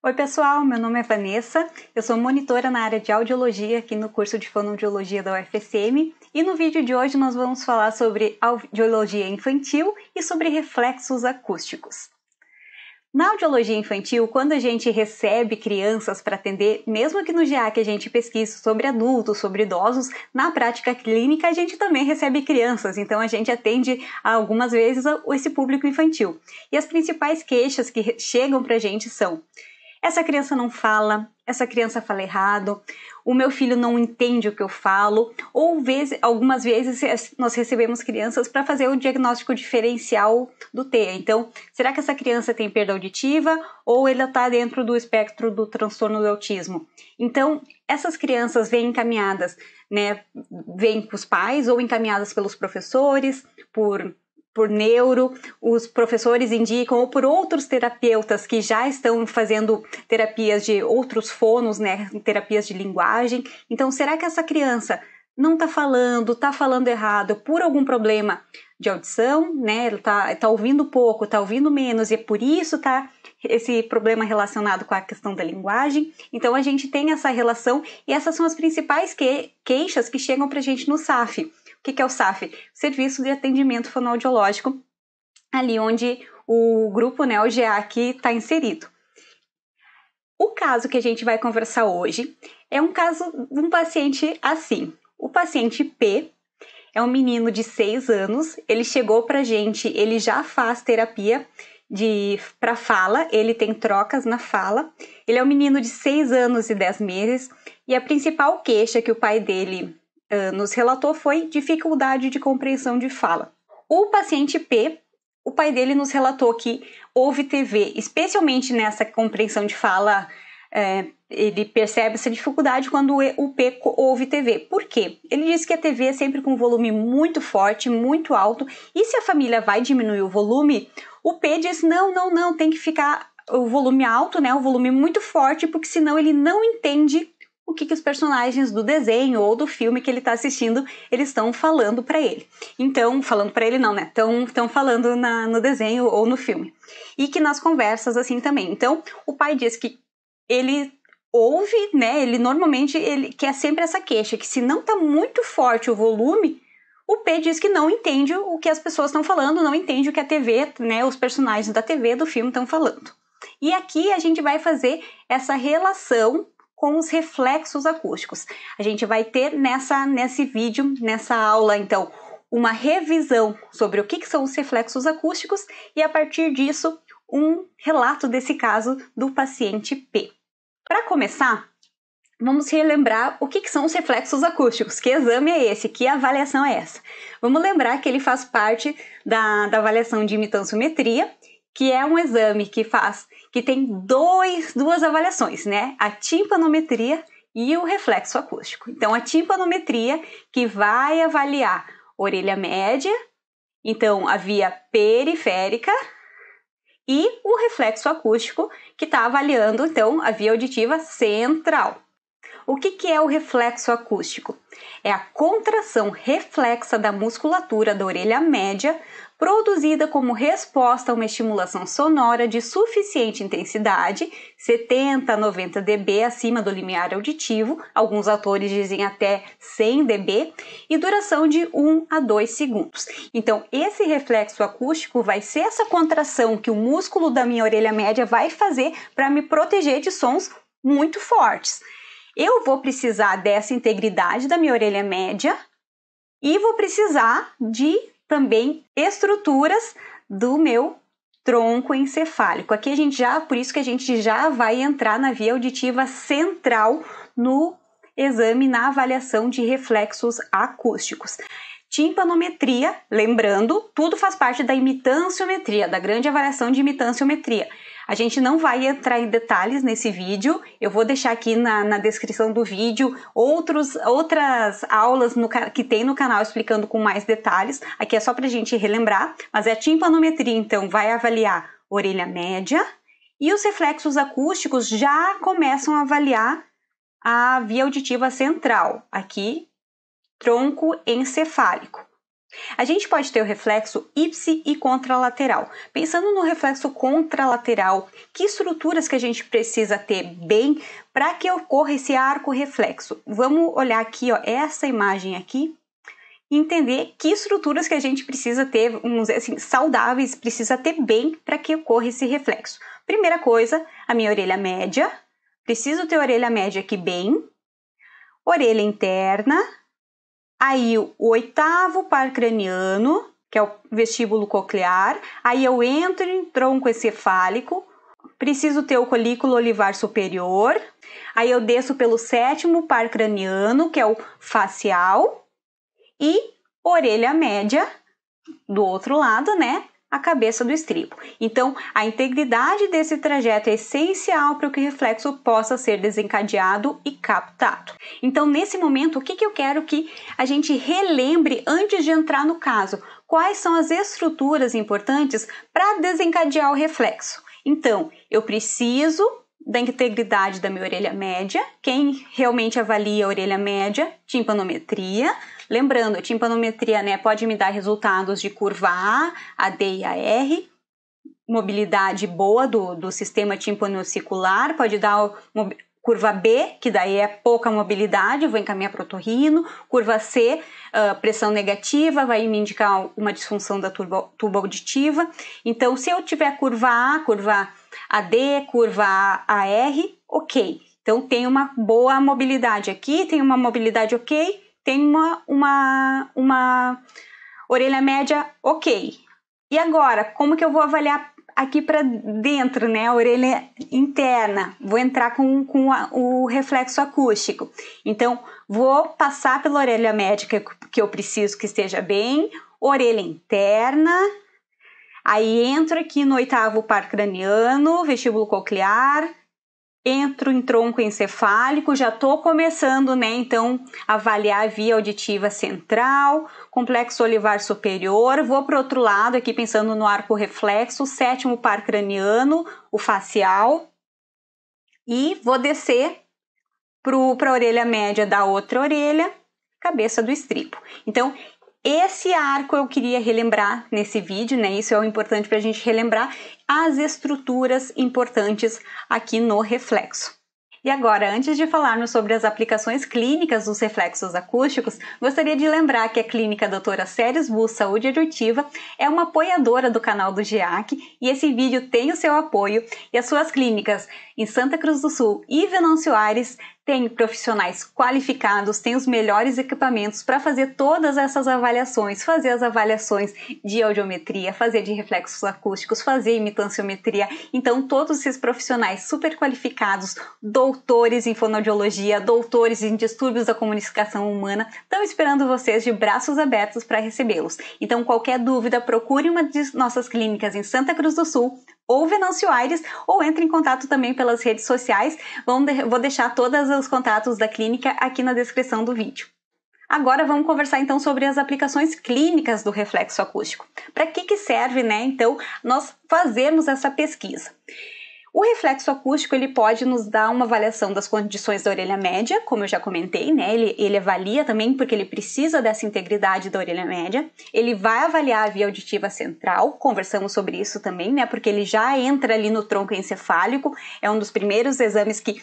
Oi pessoal, meu nome é Vanessa, eu sou monitora na área de audiologia aqui no curso de fonoaudiologia da UFSM e no vídeo de hoje nós vamos falar sobre audiologia infantil e sobre reflexos acústicos. Na audiologia infantil, quando a gente recebe crianças para atender, mesmo que no GEAC a gente pesquise sobre adultos, sobre idosos, na prática clínica a gente também recebe crianças, então a gente atende algumas vezes esse público infantil. E as principais queixas que chegam para a gente são: essa criança não fala, essa criança fala errado, o meu filho não entende o que eu falo, ou algumas vezes nós recebemos crianças para fazer o diagnóstico diferencial do TEA. Então, será que essa criança tem perda auditiva ou ela está dentro do espectro do transtorno do autismo? Então, essas crianças vêm encaminhadas, vêm com os pais ou encaminhadas pelos professores, por neuro, os professores indicam, ou por outros terapeutas que já estão fazendo terapias de outros fonos, terapias de linguagem. Então, será que essa criança não está falando errado por algum problema de audição, Ela tá ouvindo pouco, está ouvindo menos, e é por isso esse problema relacionado com a questão da linguagem. Então, a gente tem essa relação e essas são as principais queixas que chegam para a gente no SAF. O que é o SAF? Serviço de Atendimento Fonoaudiológico, ali onde o grupo, o GEAC, está inserido. O caso que a gente vai conversar hoje é um caso de um paciente assim. O paciente P é um menino de 6 anos, ele chegou pra gente, ele já faz terapia para fala, ele tem trocas na fala, ele é um menino de 6 anos e 10 meses, e a principal queixa que o pai dele nos relatou foi dificuldade de compreensão de fala. O paciente P, o pai dele nos relatou que ouve TV, especialmente nessa compreensão de fala, ele percebe essa dificuldade quando o P ouve TV. Por quê? Ele disse que a TV é sempre com volume muito forte, muito alto, e se a família vai diminuir o volume, o P diz não, tem que ficar o volume alto, o volume muito forte, porque senão ele não entende o que os personagens do desenho ou do filme que ele está assistindo, eles estão falando para ele. Então, falando para ele não, Estão falando no desenho ou no filme. E que nas conversas assim também. Então, o pai diz que ele ouve, ele normalmente quer sempre essa queixa, que se não está muito forte o volume, o P diz que não entende o que as pessoas estão falando, não entende o que a TV, os personagens da TV, do filme estão falando. E aqui a gente vai fazer essa relação com os reflexos acústicos. A gente vai ter nesse vídeo, nessa aula, então, uma revisão sobre o que são os reflexos acústicos e, a partir disso, um relato desse caso do paciente P. Para começar, vamos relembrar o que são os reflexos acústicos, que exame é esse, que avaliação é essa. Vamos lembrar que ele faz parte da avaliação de imitanciometria, que é um exame que tem duas avaliações, a timpanometria e o reflexo acústico. Então, a timpanometria, que vai avaliar orelha média, então a via periférica, e o reflexo acústico, que está avaliando, então, a via auditiva central. O que é o reflexo acústico? É a contração reflexa da musculatura da orelha média, produzida como resposta a uma estimulação sonora de suficiente intensidade, 70 a 90 dB acima do limiar auditivo, alguns autores dizem até 100 dB, e duração de 1 a 2 segundos. Então, esse reflexo acústico vai ser essa contração que o músculo da minha orelha média vai fazer para me proteger de sons muito fortes. Eu vou precisar dessa integridade da minha orelha média e vou precisar de também estruturas do meu tronco encefálico. Aqui por isso que a gente já vai entrar na via auditiva central no exame, na avaliação de reflexos acústicos. Timpanometria, lembrando, tudo faz parte da imitanciometria, da grande avaliação de imitanciometria. A gente não vai entrar em detalhes nesse vídeo, eu vou deixar aqui na descrição do vídeo outras aulas que tem no canal explicando com mais detalhes. Aqui é só para a gente relembrar, mas a timpanometria, então, vai avaliar orelha média e os reflexos acústicos já começam a avaliar a via auditiva central, aqui, tronco encefálico. A gente pode ter o reflexo ipsi e contralateral. Pensando no reflexo contralateral, que estruturas que a gente precisa ter bem para que ocorra esse arco reflexo? Vamos olhar aqui, ó, essa imagem aqui, e entender que estruturas que a gente precisa ter, vamos dizer assim, saudáveis, precisa ter bem para que ocorra esse reflexo. Primeira coisa, a minha orelha média. Preciso ter a orelha média aqui bem. Orelha interna. Aí o oitavo par craniano, que é o vestíbulo coclear. Aí eu entro em tronco encefálico. Preciso ter o colículo olivar superior. Aí eu desço pelo sétimo par craniano, que é o facial. E orelha média, do outro lado, né? A cabeça do estribo. Então, a integridade desse trajeto é essencial para que o reflexo possa ser desencadeado e captado. Então, nesse momento, o que eu quero que a gente relembre antes de entrar no caso? Quais são as estruturas importantes para desencadear o reflexo? Então, eu preciso da integridade da minha orelha média. Quem realmente avalia a orelha média? Timpanometria. Lembrando, a timpanometria, né, pode me dar resultados de curva A, D e AR, mobilidade boa do sistema timpanoauricular, pode dar curva B, que daí é pouca mobilidade, vou encaminhar para o otorrino, curva C, pressão negativa, vai me indicar uma disfunção da tuba auditiva. Então, se eu tiver curva A, curva AD, curva AR, ok. Então, tem uma boa mobilidade aqui, tem uma mobilidade ok, tem uma orelha média ok. E agora, como que eu vou avaliar aqui para dentro, né? A orelha interna. Vou entrar com o reflexo acústico. Então, vou passar pela orelha média que eu preciso que esteja bem, orelha interna. Aí entro aqui no oitavo par craniano, vestíbulo coclear. Entro em tronco encefálico, já estou começando, né, então, a avaliar a via auditiva central, complexo olivar superior, vou para o outro lado, aqui pensando no arco reflexo, sétimo par craniano, o facial, e vou descer para a orelha média da outra orelha, cabeça do estribo. Então, esse arco eu queria relembrar nesse vídeo, né? Isso é o importante para a gente relembrar as estruturas importantes aqui no reflexo. E agora, antes de falarmos sobre as aplicações clínicas dos reflexos acústicos, gostaria de lembrar que a Clínica Doutora Séries Bus Saúde Auditiva é uma apoiadora do canal do GEAC e esse vídeo tem o seu apoio e as suas clínicas em Santa Cruz do Sul e Venâncio Aires tem profissionais qualificados, tem os melhores equipamentos para fazer todas essas avaliações, fazer as avaliações de audiometria, fazer de reflexos acústicos, fazer imitanciometria. Então, todos esses profissionais super qualificados, doutores em fonoaudiologia, doutores em distúrbios da comunicação humana, estão esperando vocês de braços abertos para recebê-los. Então, qualquer dúvida, procure uma de nossas clínicas em Santa Cruz do Sul, ou Venâncio Aires, ou entre em contato também pelas redes sociais. Vou deixar todos os contatos da clínica aqui na descrição do vídeo. Agora vamos conversar então sobre as aplicações clínicas do reflexo acústico. Para que serve, né, então, nós fazermos essa pesquisa? O reflexo acústico ele pode nos dar uma avaliação das condições da orelha média, como eu já comentei, né? Ele avalia também porque ele precisa dessa integridade da orelha média. Ele vai avaliar a via auditiva central, conversamos sobre isso também, né? Porque ele já entra ali no tronco encefálico, é um dos primeiros exames que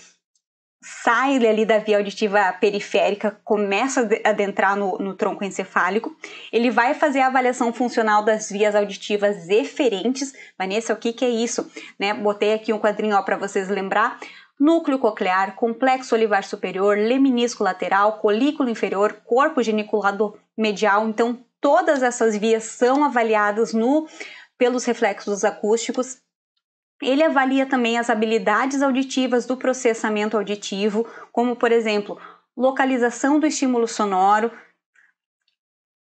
sai ali da via auditiva periférica, começa a adentrar no tronco encefálico. Ele vai fazer a avaliação funcional das vias auditivas eferentes. Vanessa, o que é isso? Né? Botei aqui um quadrinho para vocês lembrar. Núcleo coclear, complexo olivar superior, leminisco lateral, colículo inferior, corpo geniculado medial. Então, todas essas vias são avaliadas pelos reflexos acústicos. Ele avalia também as habilidades auditivas do processamento auditivo, como, por exemplo, localização do estímulo sonoro.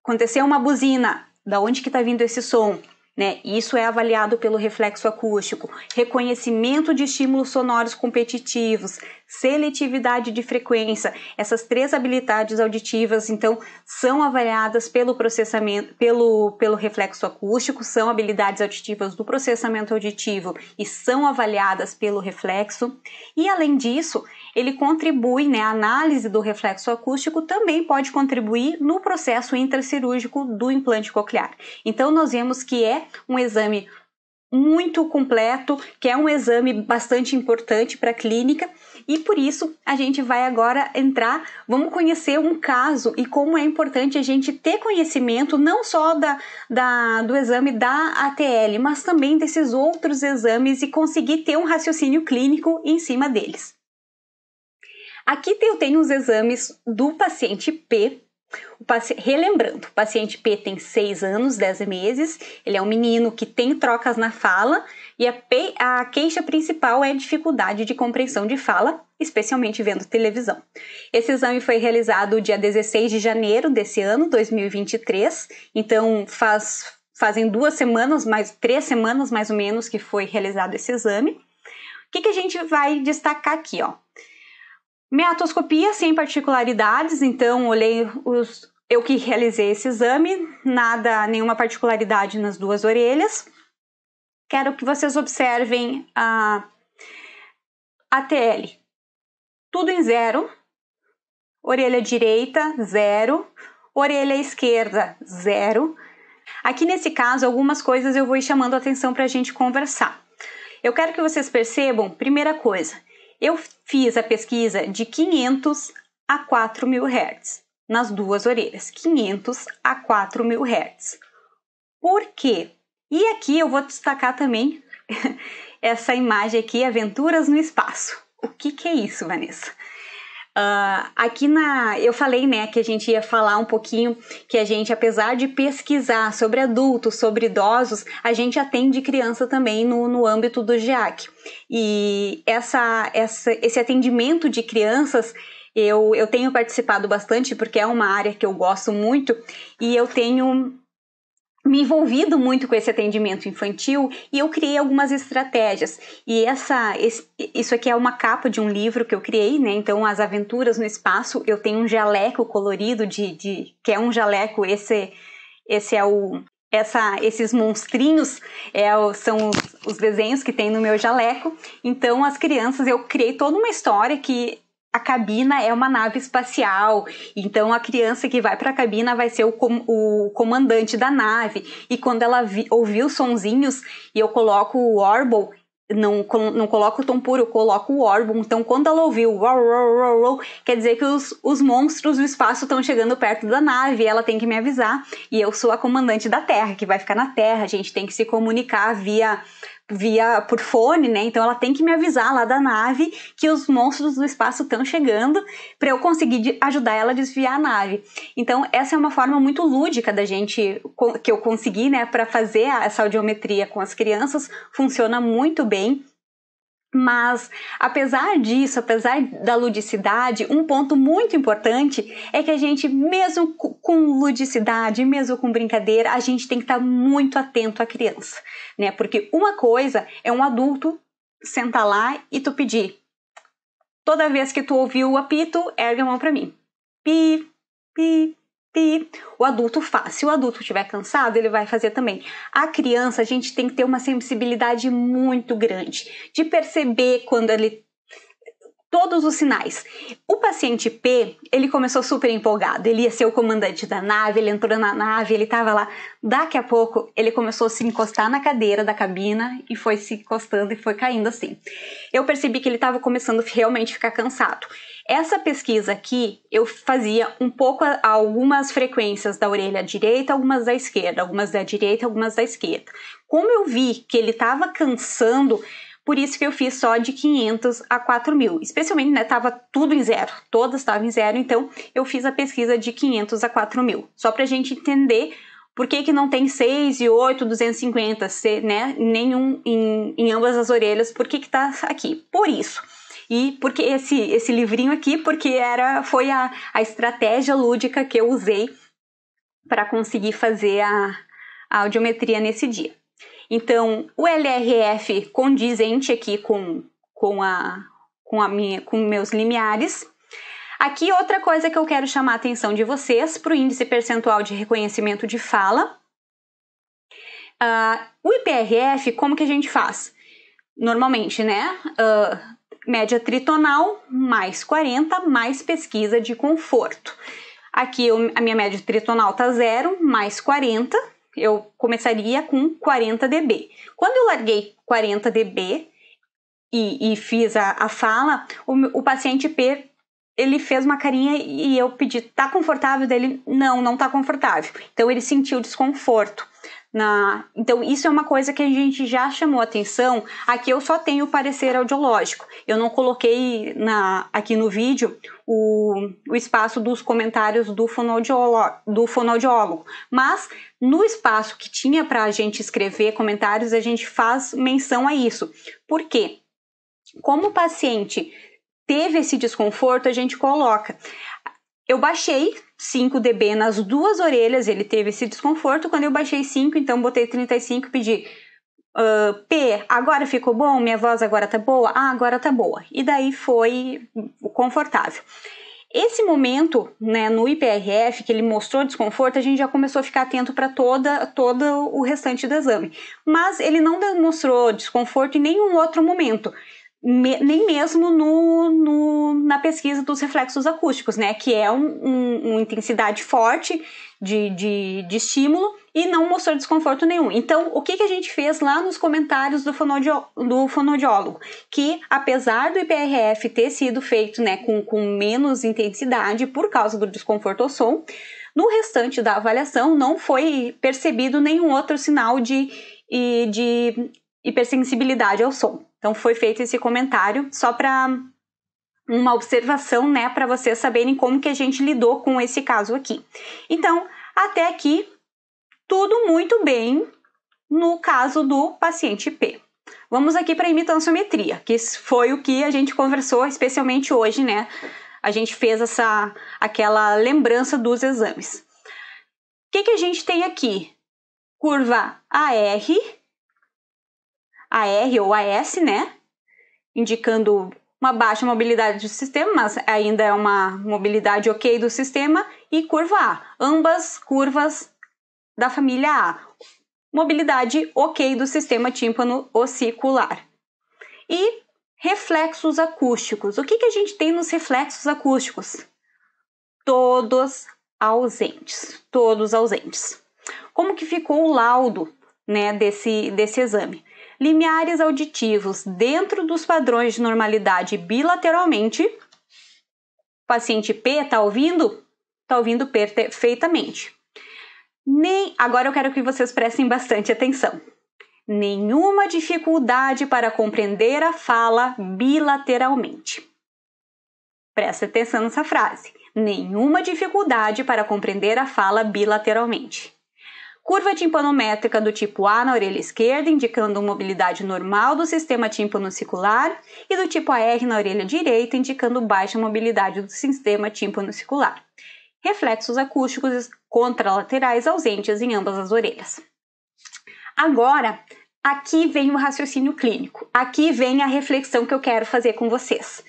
Aconteceu uma buzina, da onde que está vindo esse som? Né? Isso é avaliado pelo reflexo acústico. Reconhecimento de estímulos sonoros competitivos, seletividade de frequência. Essas 3 habilidades auditivas, então, são avaliadas pelo processamento, pelo reflexo acústico, são habilidades auditivas do processamento auditivo e são avaliadas pelo reflexo. E, além disso, ele contribui, né, a análise do reflexo acústico também pode contribuir no processo intracirúrgico do implante coclear. Então, nós vemos que é um exame muito completo, que é um exame bastante importante para a clínica, e por isso a gente vai agora vamos conhecer um caso e como é importante a gente ter conhecimento não só do exame da ATL, mas também desses outros exames e conseguir ter um raciocínio clínico em cima deles. Aqui eu tenho os exames do paciente P. Relembrando, o paciente P tem 6 anos, 10 meses, ele é um menino que tem trocas na fala e a queixa principal é a dificuldade de compreensão de fala, especialmente vendo televisão. Esse exame foi realizado dia 16 de janeiro desse ano, 2023, então fazem 2 semanas, 3 semanas mais ou menos que foi realizado esse exame. O que a gente vai destacar aqui, ó? Meatoscopia sem particularidades, então eu que realizei esse exame, nenhuma particularidade nas 2 orelhas. Quero que vocês observem a ATL. Tudo em 0, orelha direita 0, orelha esquerda 0. Aqui nesse caso, algumas coisas eu vou ir chamando a atenção para a gente conversar. Eu quero que vocês percebam, primeira coisa, eu fiz a pesquisa de 500 a 4.000 Hz nas 2 orelhas, 500 a 4.000 Hz. Por quê? E aqui eu vou destacar também essa imagem aqui, Aventuras no Espaço. O que é isso, Vanessa? Eu falei, né, que a gente ia falar um pouquinho que a gente, apesar de pesquisar sobre adultos, sobre idosos, a gente atende criança também no âmbito do GEAC. E esse atendimento de crianças, eu tenho participado bastante porque é uma área que eu gosto muito e eu tenho me envolvido muito com esse atendimento infantil e eu criei algumas estratégias. E isso aqui é uma capa de um livro que eu criei, né? Então, As Aventuras no Espaço, eu tenho um jaleco colorido que é um jaleco, esses monstrinhos são os desenhos que tem no meu jaleco. Então, as crianças, eu criei toda uma história que a cabina é uma nave espacial, então a criança que vai para a cabina vai ser o comandante da nave, e quando ela ouvir os sonzinhos, e eu coloco o warble, não coloco o tom puro, eu coloco o warble, então quando ela ouvir o wow, quer dizer que os monstros do espaço estão chegando perto da nave, e ela tem que me avisar, e eu sou a comandante da Terra, que vai ficar na Terra, a gente tem que se comunicar por fone, né? Então ela tem que me avisar lá da nave que os monstros do espaço estão chegando para eu conseguir ajudar ela a desviar a nave. Então essa é uma forma muito lúdica que eu consegui, né, para fazer essa audiometria com as crianças, funciona muito bem. Mas, apesar disso, apesar da ludicidade, um ponto muito importante é que a gente, mesmo com ludicidade, mesmo com brincadeira, a gente tem que estar muito atento à criança, né? Porque uma coisa é um adulto sentar lá e tu pedir: toda vez que tu ouvir o apito, ergue a mão para mim. Pi, pi, pi. O adulto faz. Se o adulto estiver cansado, ele vai fazer também. A criança, a gente tem que ter uma sensibilidade muito grande de perceber quando todos os sinais. O paciente P, ele começou super empolgado, ele ia ser o comandante da nave, ele entrou na nave, ele estava lá. Daqui a pouco, ele começou a se encostar na cadeira da cabina e foi se encostando e foi caindo assim. Eu percebi que ele estava começando realmente a ficar cansado. Essa pesquisa aqui, eu fazia um pouco algumas frequências da orelha direita, algumas da esquerda, algumas da direita, algumas da esquerda. Como eu vi que ele estava cansando, por isso que eu fiz só de 500 a 4.000, especialmente, né, tava tudo em 0, todas estavam em 0, então eu fiz a pesquisa de 500 a 4.000, só pra gente entender por que não tem 6 e 8, 250, né, nenhum em ambas as orelhas, por que tá aqui? Por isso. E porque esse livrinho aqui, porque foi a estratégia lúdica que eu usei para conseguir fazer a audiometria nesse dia. Então, o LRF condizente aqui com com meus limiares. Aqui outra coisa que eu quero chamar a atenção de vocês para o índice percentual de reconhecimento de fala. O IPRF, como que a gente faz? Normalmente, né? Média tritonal mais 40 mais pesquisa de conforto. Aqui a minha média tritonal tá 0 mais 40, eu começaria com 40 dB. Quando eu larguei 40 dB e fiz a fala, o paciente P, ele fez uma carinha e eu pedi, tá confortável? Dele, não tá confortável. Então ele sentiu desconforto. Então isso é uma coisa que a gente já chamou atenção. Aqui eu só tenho o parecer audiológico, eu não coloquei aqui no vídeo o espaço dos comentários do fonoaudiólogo, mas no espaço que tinha para a gente escrever comentários, a gente faz menção a isso. Por quê? Como o paciente teve esse desconforto, a gente coloca. Eu baixei 5 dB nas duas orelhas, ele teve esse desconforto. Quando eu baixei 5, então botei 35 e pedi P, agora ficou bom? Minha voz agora tá boa? Agora tá boa. E daí foi confortável. Esse momento, né, no IPRF, que ele mostrou desconforto, a gente já começou a ficar atento para todo o restante do exame. Mas ele não demonstrou desconforto em nenhum outro momento. Nem mesmo na pesquisa dos reflexos acústicos, né, que é uma intensidade forte de estímulo e não mostrou desconforto nenhum. Então, o que a gente fez lá nos comentários do fonoaudiólogo? Que, apesar do IPRF ter sido feito, né, com menos intensidade por causa do desconforto ao som, no restante da avaliação não foi percebido nenhum outro sinal de hipersensibilidade ao som. Então foi feito esse comentário só para uma observação, né, para vocês saberem como que a gente lidou com esse caso aqui. Então, até aqui, tudo muito bem no caso do paciente P. Vamos aqui para a imitanciometria, que foi o que a gente conversou especialmente hoje, né? A gente fez aquela lembrança dos exames. O que a gente tem aqui? Curva AR ou AS, né? Indicando uma baixa mobilidade do sistema, mas ainda é uma mobilidade ok do sistema, e curva A, ambas curvas da família A. Mobilidade ok do sistema tímpano-ossicular. E reflexos acústicos. O que a gente tem nos reflexos acústicos? Todos ausentes. Todos ausentes. Como que ficou o laudo, né, desse exame? Limiares auditivos dentro dos padrões de normalidade bilateralmente. O paciente P está ouvindo? Está ouvindo perfeitamente. Agora eu quero que vocês prestem bastante atenção. Nenhuma dificuldade para compreender a fala bilateralmente. Presta atenção nessa frase. Nenhuma dificuldade para compreender a fala bilateralmente. Curva timpanométrica do tipo A na orelha esquerda, indicando mobilidade normal do sistema tímpano-ossicular, e do tipo AR na orelha direita, indicando baixa mobilidade do sistema tímpano-ossicular. Reflexos acústicos contralaterais ausentes em ambas as orelhas. Agora, aqui vem o raciocínio clínico. Aqui vem a reflexão que eu quero fazer com vocês.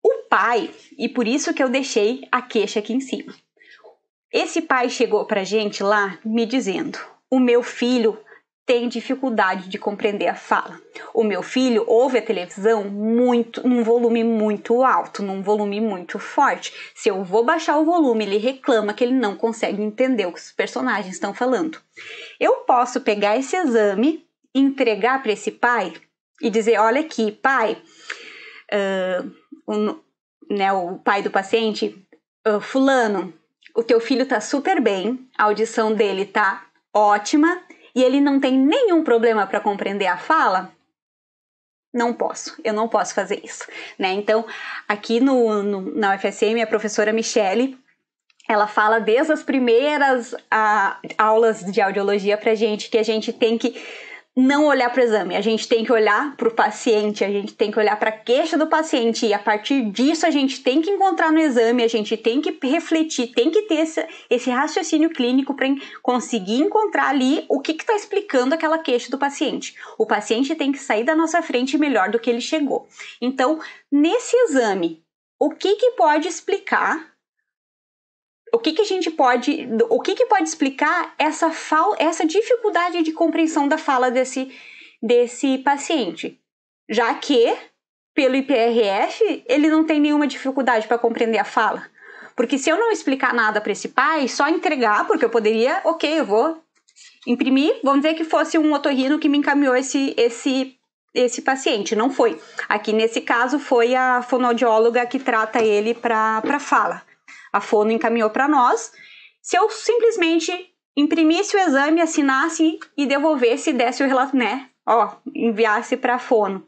O pai, e por isso que eu deixei a queixa aqui em cima. Esse pai chegou pra gente lá me dizendo: o meu filho tem dificuldade de compreender a fala. O meu filho ouve a televisão num volume muito alto, num volume muito forte. Se eu vou baixar o volume, ele reclama que ele não consegue entender o que os personagens estão falando. Eu posso pegar esse exame, entregar para esse pai e dizer: olha aqui, pai, o pai do paciente, fulano, o teu filho tá super bem, a audição dele tá ótima e ele não tem nenhum problema para compreender a fala? Não posso, eu não posso fazer isso, né? Então, aqui na UFSM, a professora Michele, ela fala desde as primeiras aulas de audiologia pra gente que a gente tem que não olhar para o exame, a gente tem que olhar para o paciente, a gente tem que olhar para a queixa do paciente e a partir disso a gente tem que encontrar no exame, a gente tem que refletir, tem que ter esse raciocínio clínico para conseguir encontrar ali o que está explicando aquela queixa do paciente. O paciente tem que sair da nossa frente melhor do que ele chegou. Então, nesse exame, o que pode explicar? O que pode explicar essa dificuldade de compreensão da fala desse paciente? Já que, pelo IPRF, ele não tem nenhuma dificuldade para compreender a fala. Porque se eu não explicar nada para esse pai, só entregar, porque eu poderia, ok, eu vou imprimir, vamos dizer que fosse um otorrino que me encaminhou esse paciente, não foi. Aqui nesse caso foi a fonoaudióloga que trata ele para fala. A fono encaminhou para nós. Se eu simplesmente imprimisse o exame, assinasse e devolvesse, desse o relato, né? Enviasse para a fono.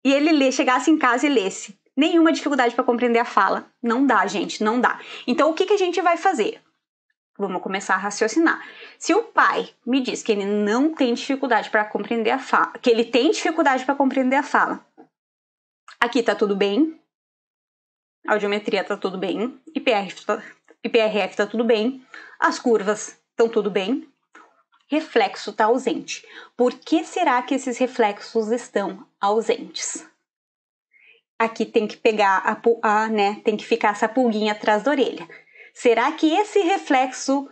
E ele chegasse em casa e lesse. Nenhuma dificuldade para compreender a fala. Não dá, gente, não dá. Então, o que a gente vai fazer? Vamos começar a raciocinar. Se o pai me diz que ele não tem dificuldade para compreender a fala, que ele tem dificuldade para compreender a fala, aqui tá tudo bem. Audiometria tá tudo bem, IPRF tá tudo bem, as curvas estão tudo bem, reflexo tá ausente. Por que será que esses reflexos estão ausentes? Aqui tem que pegar tem que ficar essa pulguinha atrás da orelha. Será que esse reflexo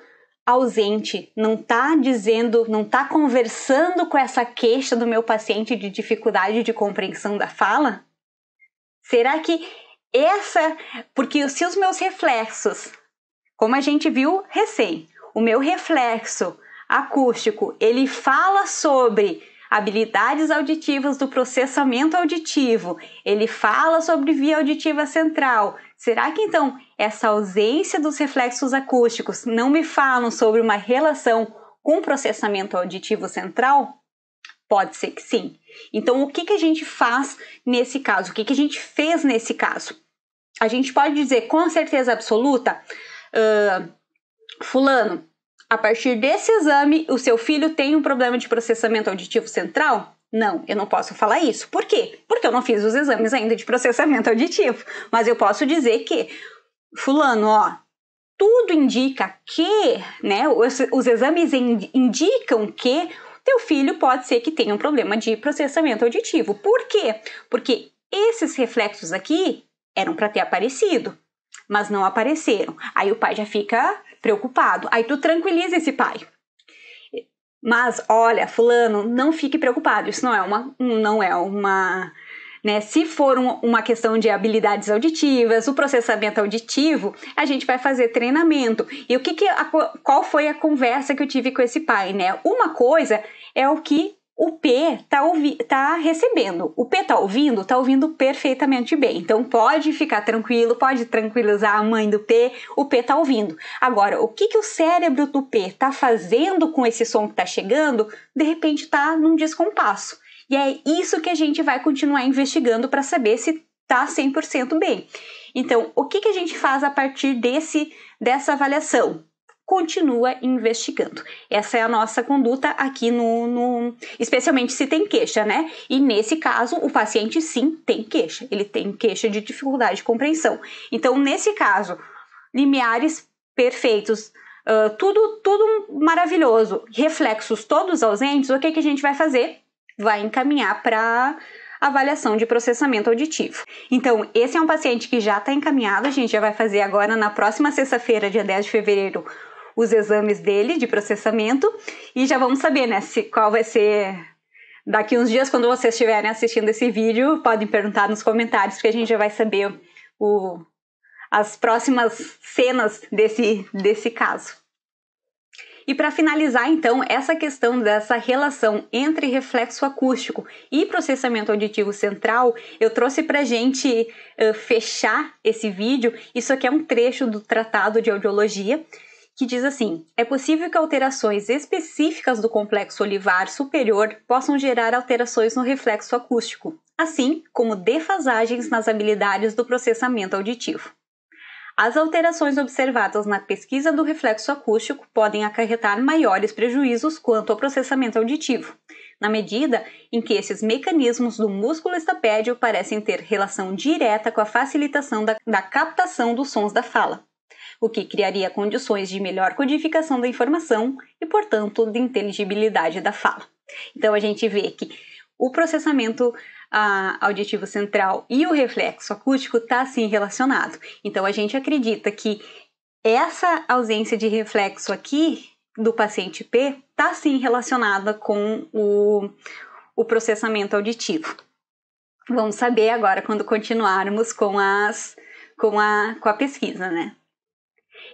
ausente não tá conversando com essa queixa do meu paciente de dificuldade de compreensão da fala? Será que porque se os meus reflexos, como a gente viu o meu reflexo acústico, ele fala sobre habilidades auditivas do processamento auditivo, ele fala sobre via auditiva central. Será que então essa ausência dos reflexos acústicos não me falam sobre uma relação com o processamento auditivo central? Pode ser que sim. Então, o que a gente faz nesse caso? O que a gente fez nesse caso? A gente pode dizer com certeza absoluta, fulano, a partir desse exame, o seu filho tem um problema de processamento auditivo central? Não, eu não posso falar isso. Por quê? Porque eu não fiz os exames ainda de processamento auditivo. Mas eu posso dizer que, fulano, tudo indica que, né, os exames indicam que teu filho pode ser que tenha um problema de processamento auditivo. Por quê? Porque esses reflexos aqui eram para ter aparecido, mas não apareceram. Aí o pai já fica preocupado. Aí tu tranquiliza esse pai. Mas, olha, fulano, não fique preocupado. Isso não é uma, né? Se for uma questão de habilidades auditivas, o processamento auditivo, a gente vai fazer treinamento. E qual foi a conversa que eu tive com esse pai, né? Uma coisa é o que o P tá recebendo. O P tá ouvindo perfeitamente bem. Então pode ficar tranquilo, pode tranquilizar a mãe do P, o P tá ouvindo. Agora, o que o cérebro do P tá fazendo com esse som que tá chegando, de repente tá num descompasso. E é isso que a gente vai continuar investigando para saber se tá 100% bem. Então, o que a gente faz a partir dessa avaliação? Continua investigando. Essa é a nossa conduta aqui especialmente se tem queixa, né? E nesse caso, o paciente sim tem queixa. Ele tem queixa de dificuldade de compreensão. Então, nesse caso, limiares perfeitos, tudo maravilhoso, reflexos todos ausentes, o que a gente vai fazer? Vai encaminhar para avaliação de processamento auditivo. Então, esse é um paciente que já está encaminhado, a gente já vai fazer agora na próxima sexta-feira, dia 10 de fevereiro, os exames dele de processamento e já vamos saber, né, qual vai ser daqui uns dias, quando vocês estiverem assistindo esse vídeo, podem perguntar nos comentários que a gente já vai saber as próximas cenas desse caso. E para finalizar, então, essa questão dessa relação entre reflexo acústico e processamento auditivo central, eu trouxe para a gente fechar esse vídeo. Isso aqui é um trecho do Tratado de Audiologia, que diz assim: é possível que alterações específicas do complexo olivar superior possam gerar alterações no reflexo acústico, assim como defasagens nas habilidades do processamento auditivo. As alterações observadas na pesquisa do reflexo acústico podem acarretar maiores prejuízos quanto ao processamento auditivo, na medida em que esses mecanismos do músculo estapédio parecem ter relação direta com a facilitação da captação dos sons da fala, o que criaria condições de melhor codificação da informação e, portanto, de inteligibilidade da fala. Então, a gente vê que o processamento auditivo central e o reflexo acústico está sim relacionado. Então, a gente acredita que essa ausência de reflexo aqui do paciente P está sim relacionada com o processamento auditivo. Vamos saber agora quando continuarmos com a pesquisa, né?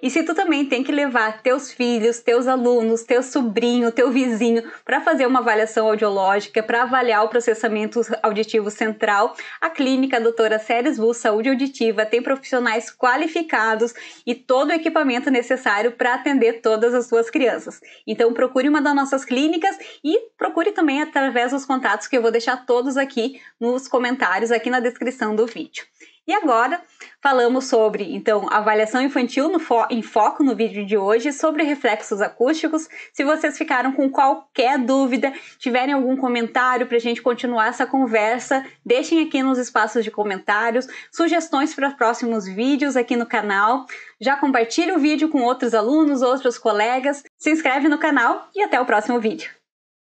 E se tu também tem que levar teus filhos, teus alunos, teu sobrinho, teu vizinho para fazer uma avaliação audiológica, para avaliar o processamento auditivo central, a clínica Doutora Ceres Vu Saúde Auditiva tem profissionais qualificados e todo o equipamento necessário para atender todas as suas crianças. Então procure uma das nossas clínicas e procure também através dos contatos que eu vou deixar todos aqui nos comentários, aqui na descrição do vídeo. E agora falamos sobre, então, avaliação infantil em foco no vídeo de hoje, sobre reflexos acústicos. Se vocês ficaram com qualquer dúvida, tiverem algum comentário para a gente continuar essa conversa, deixem aqui nos espaços de comentários, sugestões para próximos vídeos aqui no canal. Já compartilhe o vídeo com outros alunos, outros colegas, se inscreve no canal e até o próximo vídeo.